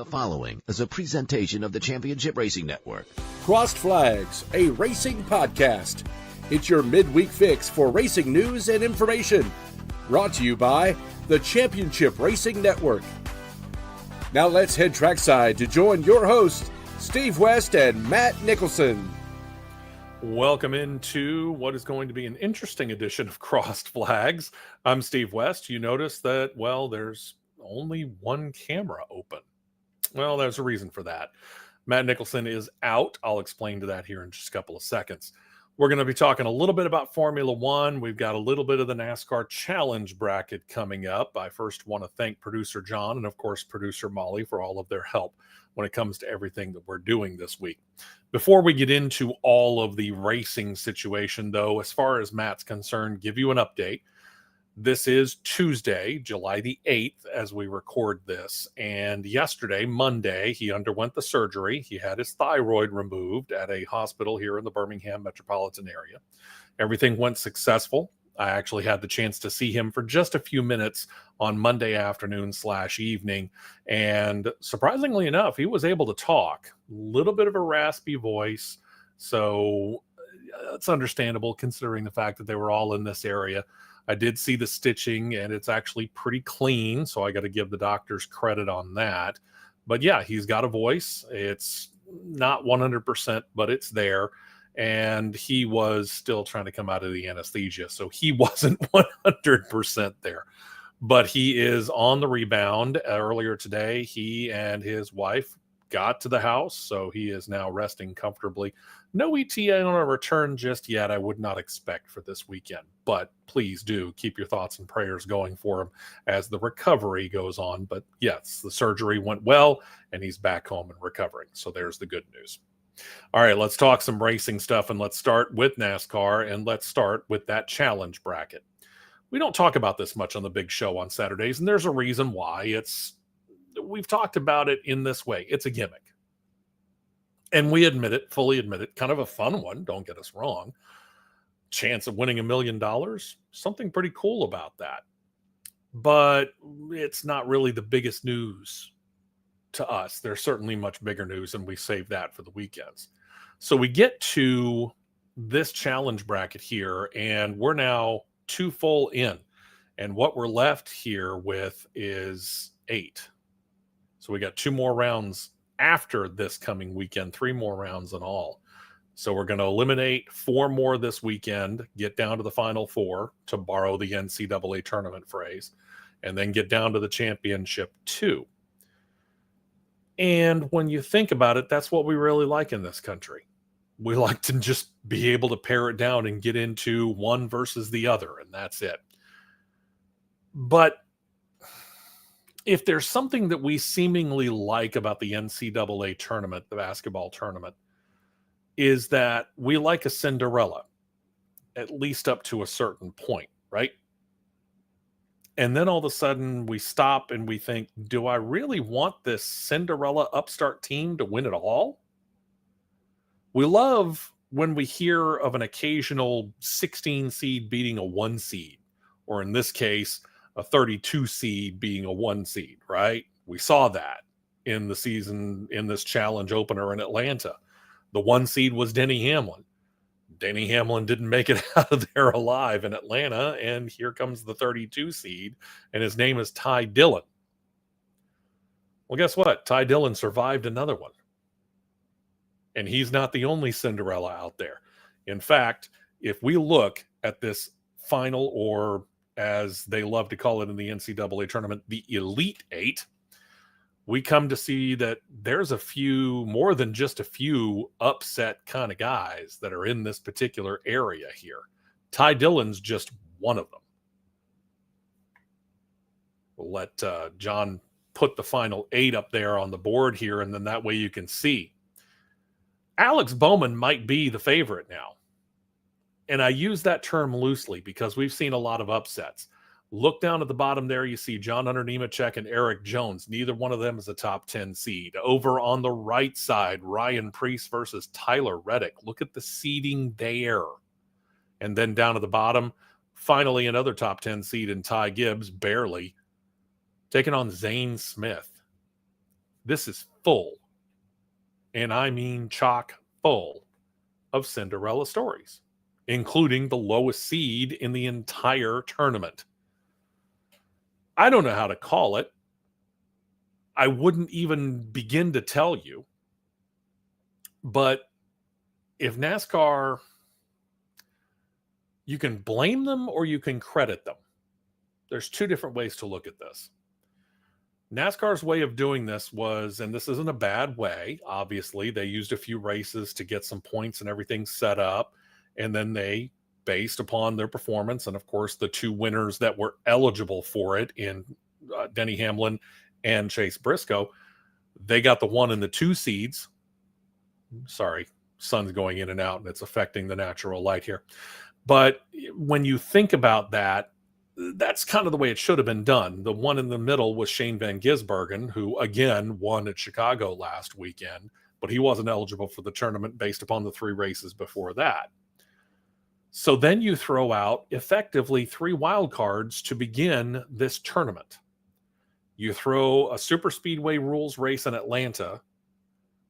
The following is a presentation of the Championship Racing Network. Crossed Flags, a racing podcast. It's your midweek fix for racing news and information. Brought to you by the Championship Racing Network. Now let's head trackside to join your hosts, Steve West and Matt Nicholson. Welcome into what is going to be an interesting edition of Crossed Flags. I'm Steve West. You notice that, well, there's only one camera open. Well, there's a reason for that. Matt Nicholson is out. I'll explain to that here in just a couple of seconds. We're going to be talking a little bit about Formula One. We've got a little bit of the NASCAR Challenge bracket coming up. I first want to thank producer John and, of course, producer Molly for all of their help when it comes to everything that we're doing this week. Before we get into all of the racing situation, though, as far as Matt's concerned, give you an update. This is Tuesday, July the 8th, as we record this. And yesterday, Monday, he underwent the surgery. He had his thyroid removed at a hospital here in the Birmingham metropolitan area. Everything went successful. I actually had the chance to see him for just a few minutes on Monday afternoon/evening. And surprisingly enough, he was able to talk. A little bit of a raspy voice. So it's understandable considering the fact that they were all in this area. I did see the stitching, and it's actually pretty clean, so I got to give the doctors credit on that. But yeah, he's got a voice. It's not 100%, but it's there. And he was still trying to come out of the anesthesia, so he wasn't 100% there. But he is on the rebound. Earlier today, he and his wife got to the house, so he is now resting comfortably. No ETA on a return just yet. I would not expect for this weekend, but please do keep your thoughts and prayers going for him as the recovery goes on. But yes, the surgery went well and he's back home and recovering. So there's the good news. All right, let's talk some racing stuff, and let's start with NASCAR, and let's start with that challenge bracket. We don't talk about this much on the big show on Saturdays, and there's a reason why. We've talked about it in this way. It's a gimmick. And we admit it, fully admit it, kind of a fun one, don't get us wrong. Chance of winning $1 million, something pretty cool about that. But it's not really the biggest news to us. There's certainly much bigger news, and we save that for the weekends. So we get to this challenge bracket here, and we're now 2 full in. And what we're left here with is 8. So we got 2 more rounds after this coming weekend, 3 more rounds in all. So we're going to eliminate 4 more this weekend, get down to the final 4, to borrow the NCAA tournament phrase, and then get down to the championship 2. And when you think about it, that's what we really like in this country. We like to just be able to pare it down and get into one versus the other, and that's it. But if there's something that we seemingly like about the NCAA tournament, the basketball tournament, is that we like a Cinderella, at least up to a certain point, right? And then all of a sudden we stop and we think, do I really want this Cinderella upstart team to win it all? We love when we hear of an occasional 16 seed beating a 1 seed, or in this case, a 32 seed being a 1 seed, right? We saw that in the season, in this challenge opener in Atlanta. The 1 seed was Denny Hamlin. Denny Hamlin didn't make it out of there alive in Atlanta, and here comes the 32 seed, and his name is Ty Dillon. Well, guess what? Ty Dillon survived another one. And he's not the only Cinderella out there. In fact, if we look at this final, or as they love to call it in the NCAA tournament, the Elite 8, we come to see that there's a few, more than just a few, upset kind of guys that are in this particular area here. Ty Dillon's just one of them. We'll let John put the final 8 up there on the board here, and then that way you can see. Alex Bowman might be the favorite now. And I use that term loosely because we've seen a lot of upsets. Look down at the bottom there, you see John Hunter Nemechek and Eric Jones. Neither one of them is a top 10 seed. Over on the right side, Ryan Preece versus Tyler Reddick. Look at the seeding there. And then down at the bottom, finally another top 10 seed in Ty Gibbs, barely, taking on Zane Smith. This is full, and I mean chock full, of Cinderella stories, including the lowest seed in the entire tournament. I don't know how to call it. I wouldn't even begin to tell you. But if NASCAR, you can blame them or you can credit them. There's two different ways to look at this. NASCAR's way of doing this was, and this isn't a bad way, obviously, they used a few races to get some points and everything set up. And then they, based upon their performance, and of course the two winners that were eligible for it in Denny Hamlin and Chase Briscoe, they got the 1 and the 2 seeds. Sorry, sun's going in and out and it's affecting the natural light here. But when you think about that, that's kind of the way it should have been done. The one in the middle was Shane Van Gisbergen, who again won at Chicago last weekend, but he wasn't eligible for the tournament based upon the 3 races before that. So then you throw out effectively 3 wild cards to begin this tournament. You throw a super speedway rules race in Atlanta,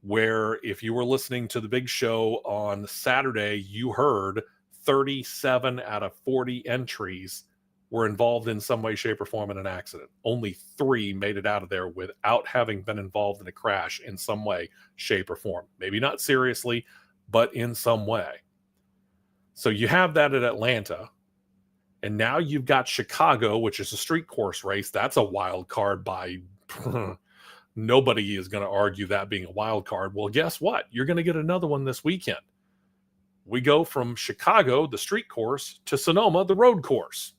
where if you were listening to the big show on Saturday, you heard 37 out of 40 entries were involved in some way, shape, or form in an accident. Only 3 made it out of there without having been involved in a crash in some way, shape, or form. Maybe not seriously, but in some way. So you have that at Atlanta. And now you've got Chicago, which is a street course race. That's a wild card by... Nobody is going to argue that being a wild card. Well, guess what? You're going to get another one this weekend. We go from Chicago, the street course, to Sonoma, the road course.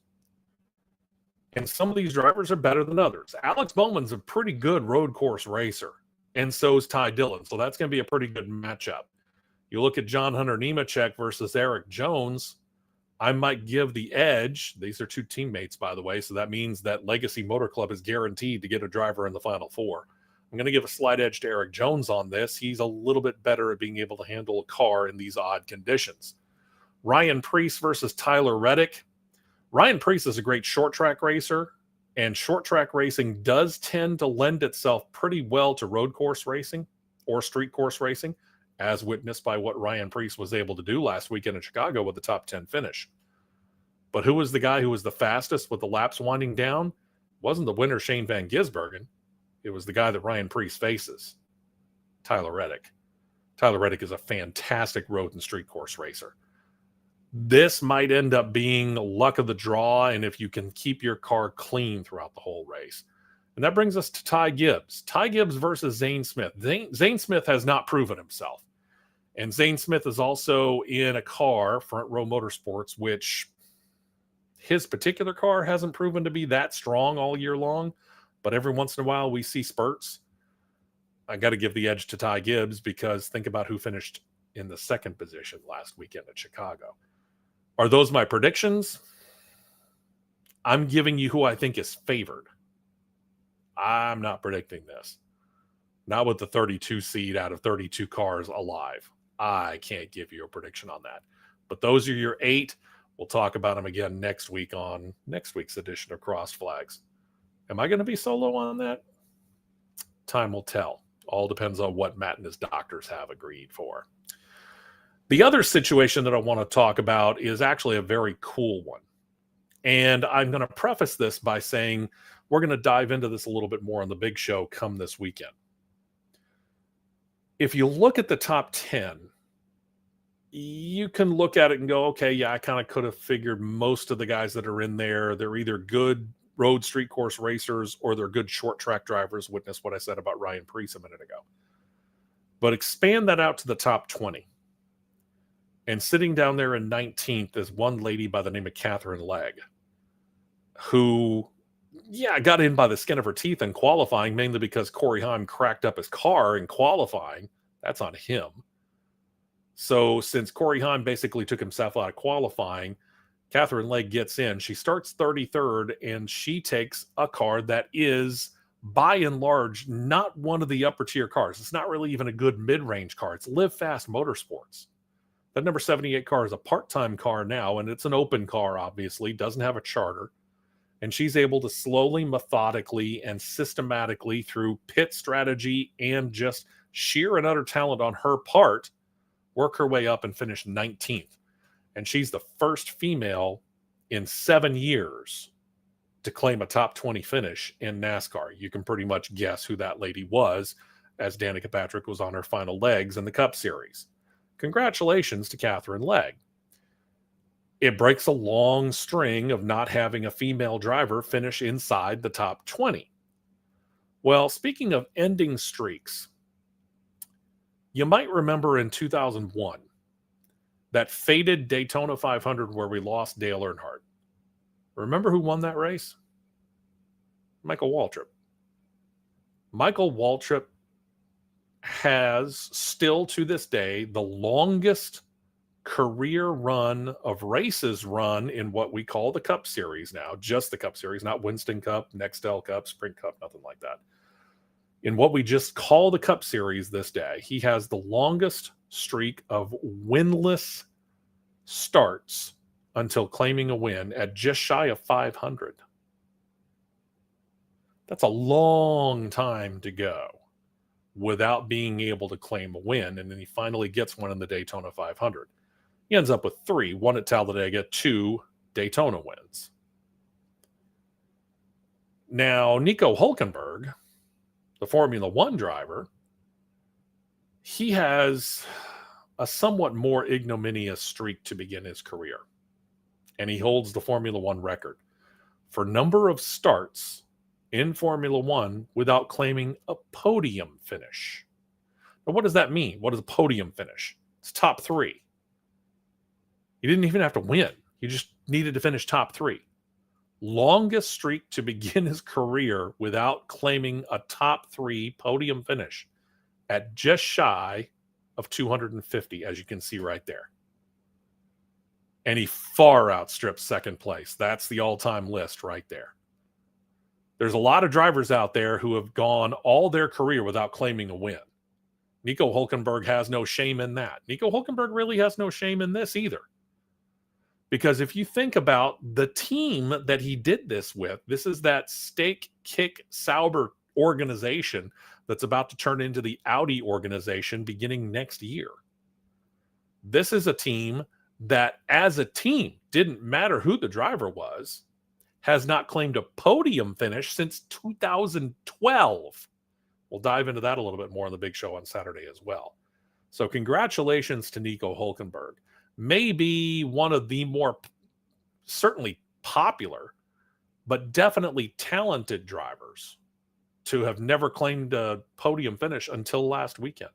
And some of these drivers are better than others. Alex Bowman's a pretty good road course racer, and so is Ty Dillon. So that's going to be a pretty good matchup. You look at John Hunter Nemechek versus Eric Jones. I might give the edge. These are 2 teammates, by the way, so that means that Legacy Motor Club is guaranteed to get a driver in the Final 4. I'm going to give a slight edge to Eric Jones on this. He's a little bit better at being able to handle a car in these odd conditions. Ryan Preece versus Tyler Reddick. Ryan Preece is a great short track racer, and short track racing does tend to lend itself pretty well to road course racing or street course racing, as witnessed by what Ryan Preece was able to do last weekend in Chicago with the top 10 finish. But who was the guy who was the fastest with the laps winding down? It wasn't the winner Shane Van Gisbergen. It was the guy that Ryan Preece faces, Tyler Reddick. Tyler Reddick is a fantastic road and street course racer. This might end up being luck of the draw, and if you can keep your car clean throughout the whole race. And that brings us to Ty Gibbs. Ty Gibbs versus Zane Smith. Zane Smith has not proven himself. And Zane Smith is also in a car, Front Row Motorsports, which his particular car hasn't proven to be that strong all year long. But every once in a while we see spurts. I got to give the edge to Ty Gibbs because think about who finished in the 2nd position last weekend at Chicago. Are those my predictions? I'm giving you who I think is favored. I'm not predicting this. Not with the 32 seed out of 32 cars alive. I can't give you a prediction on that. But those are your 8. We'll talk about them again next week on next week's edition of Cross Flags. Am I going to be solo on that? Time will tell. All depends on what Matt and his doctors have agreed for. The other situation that I want to talk about is actually a very cool one. And I'm going to preface this by saying we're going to dive into this a little bit more on the big show come this weekend. If you look at the top 10, you can look at it and go, okay, yeah, I kind of could have figured most of the guys that are in there, they're either good road street course racers or they're good short track drivers. Witness what I said about Ryan Preece a minute ago. But expand that out to the top 20. And sitting down there in 19th is one lady by the name of Catherine Legg, who, got in by the skin of her teeth in qualifying, mainly because Corey Heim cracked up his car in qualifying. That's on him. So since Corey Heim basically took himself out of qualifying, Catherine Legg gets in. She starts 33rd, and she takes a car that is, by and large, not one of the upper-tier cars. It's not really even a good mid-range car. It's Live Fast Motorsports. That number 78 car is a part-time car now, and it's an open car, obviously. Doesn't have a charter. And she's able to slowly, methodically, and systematically through pit strategy and just sheer and utter talent on her part, work her way up and finish 19th. And she's the first female in 7 years to claim a top 20 finish in NASCAR. You can pretty much guess who that lady was, as Danica Patrick was on her final legs in the Cup Series. Congratulations to Catherine Legg. It breaks a long string of not having a female driver finish inside the top 20. Well, speaking of ending streaks, you might remember in 2001, that fated Daytona 500 where we lost Dale Earnhardt. Remember who won that race? Michael Waltrip. Michael Waltrip has still to this day the longest career run of races run in what we call the Cup Series now, just the Cup Series, not Winston Cup, Nextel Cup, Sprint Cup, nothing like that. In what we just call the Cup Series this day, he has the longest streak of winless starts until claiming a win at just shy of 500. That's a long time to go without being able to claim a win, and then he finally gets one in the Daytona 500. He ends up with 3, 1 at Talladega, 2 Daytona wins. Now, Nico Hülkenberg, the Formula One driver, he has a somewhat more ignominious streak to begin his career. And he holds the Formula One record for number of starts in Formula One without claiming a podium finish. Now, what does that mean? What is a podium finish? It's top 3. He didn't even have to win. He just needed to finish top 3. Longest streak to begin his career without claiming a top 3 podium finish at just shy of 250, as you can see right there. And he far outstrips second place. That's the all-time list right there. There's a lot of drivers out there who have gone all their career without claiming a win. Nico Hülkenberg has no shame in that. Nico Hülkenberg really has no shame in this either. Because if you think about the team that he did this with, this is that Steak Kick Sauber organization that's about to turn into the Audi organization beginning next year. This is a team that, as a team, didn't matter who the driver was, has not claimed a podium finish since 2012. We'll dive into that a little bit more on the big show on Saturday as well. So congratulations to Nico Hülkenberg. Maybe one of the more certainly popular, but definitely talented drivers to have never claimed a podium finish until last weekend.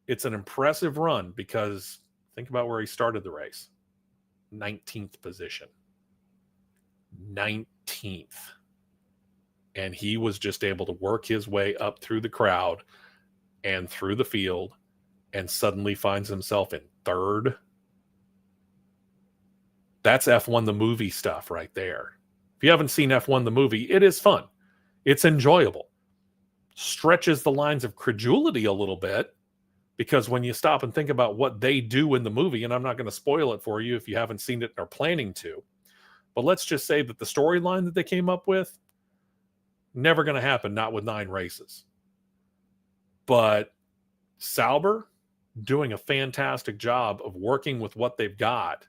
It's an impressive run because think about where he started the race. 19th position. 19th. And he was just able to work his way up through the crowd and through the field and suddenly finds himself in 3rd. That's F1 the movie stuff right there. If you haven't seen F1 the movie, it is fun. It's enjoyable. Stretches the lines of credulity a little bit because when you stop and think about what they do in the movie, and I'm not going to spoil it for you if you haven't seen it or planning to, but let's just say that the storyline that they came up with, never going to happen, not with 9 races. But Sauber doing a fantastic job of working with what they've got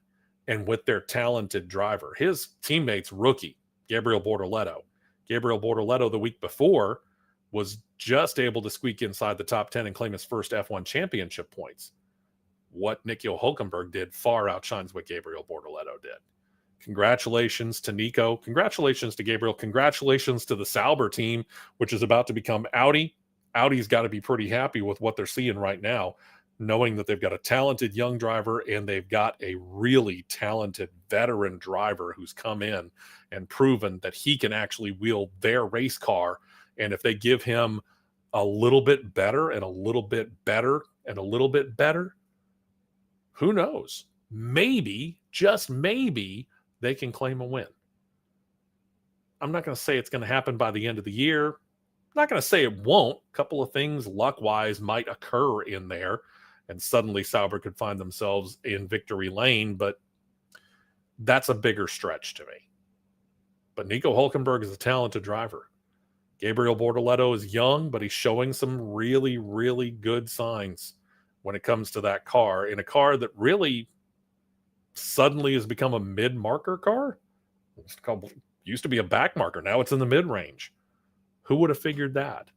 and with their talented driver. His teammate's rookie, Gabriel Bortoleto. Gabriel Bortoleto the week before was just able to squeak inside the top 10 and claim his first F1 championship points. What Nico Hülkenberg did far outshines what Gabriel Bortoleto did. Congratulations to Nico. Congratulations to Gabriel. Congratulations to the Sauber team, which is about to become Audi. Audi's got to be pretty happy with what they're seeing right now, knowing that they've got a talented young driver and they've got a really talented veteran driver who's come in and proven that he can actually wield their race car. And if they give him a little bit better and a little bit better and a little bit better, who knows? Maybe, just maybe, they can claim a win. I'm not going to say it's going to happen by the end of the year. I'm not going to say it won't. A couple of things luck-wise might occur in there, and suddenly Sauber could find themselves in victory lane, but that's a bigger stretch to me. But Nico Hulkenberg is a talented driver. Gabriel Bortoleto is young, but he's showing some really, really good signs when it comes to that car, in a car that really suddenly has become a mid-marker car. Used to be a back marker. Now it's in the mid-range. Who would have figured that?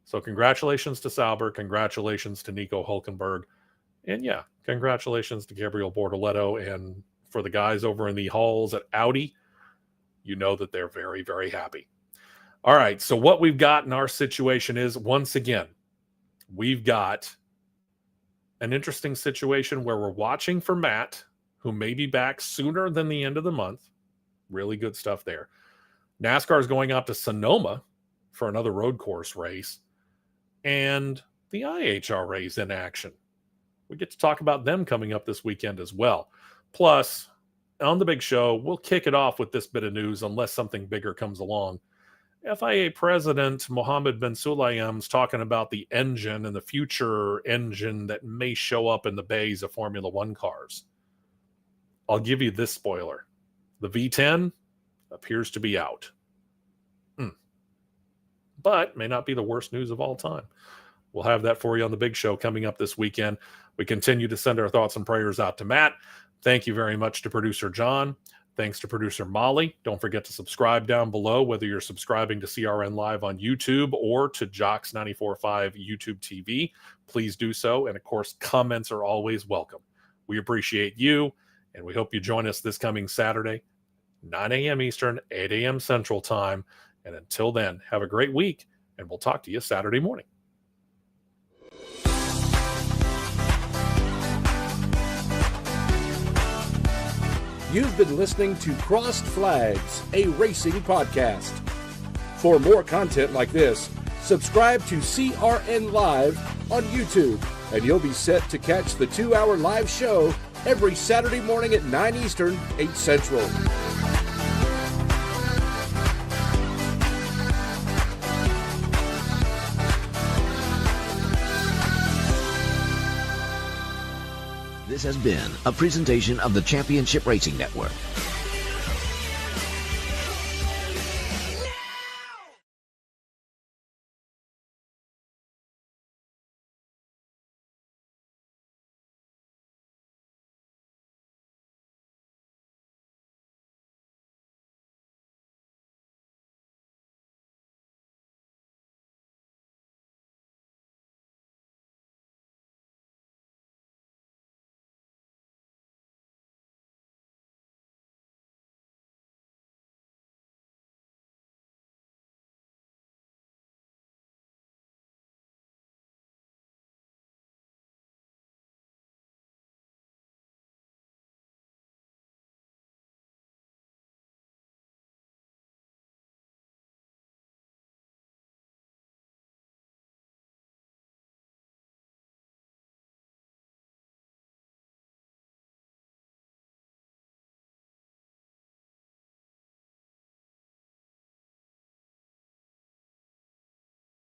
So congratulations to Sauber. Congratulations to Nico Hulkenberg. And yeah, congratulations to Gabriel Bortoleto. And for the guys over in the halls at Audi, you know that they're very, very happy. All right, so what we've got in our situation is, once again, we've got an interesting situation where we're watching for Matt, who may be back sooner than the end of the month. Really good stuff there. NASCAR is going out to Sonoma for another road course race, and the IHRA is in action. We get to talk about them coming up this weekend as well. Plus, on the big show, we'll kick it off with this bit of news unless something bigger comes along. FIA President Mohammed bin Sulayem's talking about the engine and the future engine that may show up in the bays of Formula One cars. I'll give you this spoiler. The V10 appears to be out. But may not be the worst news of all time. We'll have that for you on the big show coming up this weekend. We continue to send our thoughts and prayers out to Matt. Thank you very much to producer John. Thanks to producer Molly. Don't forget to subscribe down below, whether you're subscribing to CRN Live on YouTube or to Jocks 94.5 YouTube TV. Please do so. And of course, comments are always welcome. We appreciate you, and we hope you join us this coming Saturday, 9 a.m. Eastern, 8 a.m. Central Time. And until then, have a great week, and we'll talk to you Saturday morning. You've been listening to Crossed Flags, a racing podcast. For more content like this, subscribe to CRN Live on YouTube, and you'll be set to catch the 2-hour live show every Saturday morning at 9 Eastern, 8 Central. This has been a presentation of the Championship Racing Network.